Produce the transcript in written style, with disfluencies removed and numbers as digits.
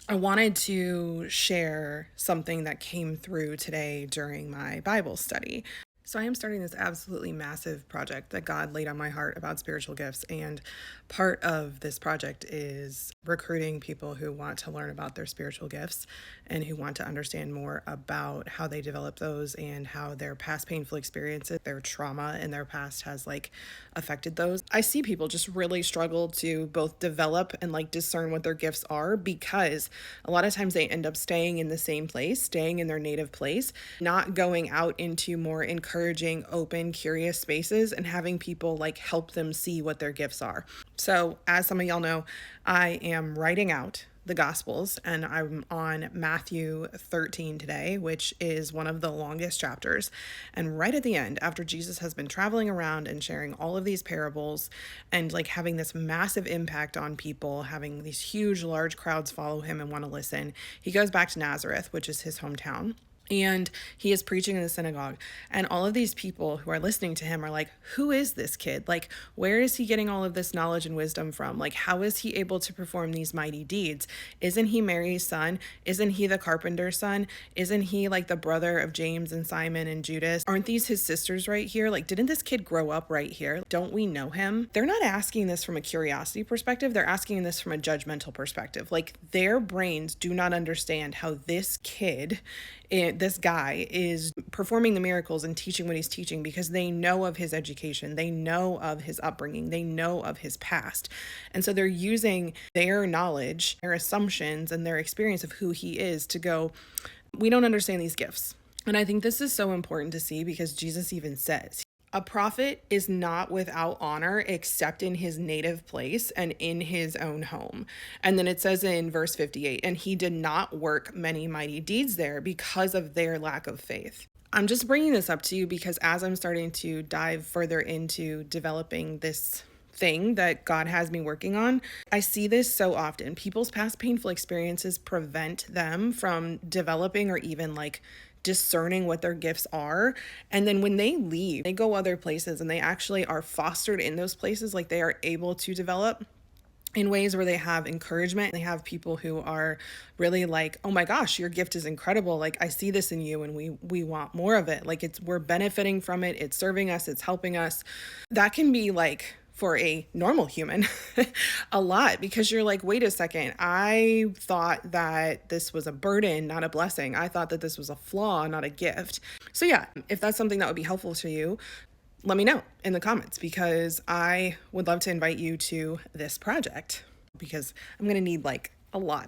I wanted to share something that came through today during my Bible study. So, I am starting this absolutely massive project that God laid on my heart about spiritual gifts. And part of this project is recruiting people who want to learn about their spiritual gifts and who want to understand more about how they develop those and how their past painful experiences, their trauma in their past has affected those. I see people just really struggle to both develop and discern what their gifts are because a lot of times they end up staying in the same place, staying in their native place, not going out into more encouraging, open, curious spaces and having people help them see what their gifts are. So, as some of y'all know, I am writing out the Gospels, and I'm on Matthew 13 today, which is one of the longest chapters. And right at the end, after Jesus has been traveling around and sharing all of these parables and having this massive impact on people, having these huge, large crowds follow him and want to listen, he goes back to Nazareth, which is his hometown. And he is preaching in the synagogue. And all of these people who are listening to him are like, who is this kid? Where is he getting all of this knowledge and wisdom from? How is he able to perform these mighty deeds? Isn't he Mary's son? Isn't he the carpenter's son? Isn't he the brother of James and Simon and Judas? Aren't these his sisters right here? Didn't this kid grow up right here? Don't we know him? They're not asking this from a curiosity perspective. They're asking this from a judgmental perspective. Their brains do not understand how this kid, this guy, is performing the miracles and teaching what he's teaching because they know of his education, they know of his upbringing, they know of his past. And so they're using their knowledge, their assumptions, and their experience of who he is to go, we don't understand these gifts. And I think this is so important to see because Jesus even says, a prophet is not without honor except in his native place and in his own home. And then it says in verse 58, and he did not work many mighty deeds there because of their lack of faith. I'm just bringing this up to you because as I'm starting to dive further into developing this thing that God has me working on, I see this so often. People's past painful experiences prevent them from developing or even discerning what their gifts are. And then when they leave, they go other places and they actually are fostered in those places, they are able to develop in ways where they have encouragement. They have people who are really oh my gosh, your gift is incredible. I see this in you and we want more of it. We're benefiting from it. It's serving us. It's helping us. That can be for a normal human, a lot, because you're wait a second, I thought that this was a burden, not a blessing. I thought that this was a flaw, not a gift. So yeah, if that's something that would be helpful to you, let me know in the comments because I would love to invite you to this project because I'm going to need a lot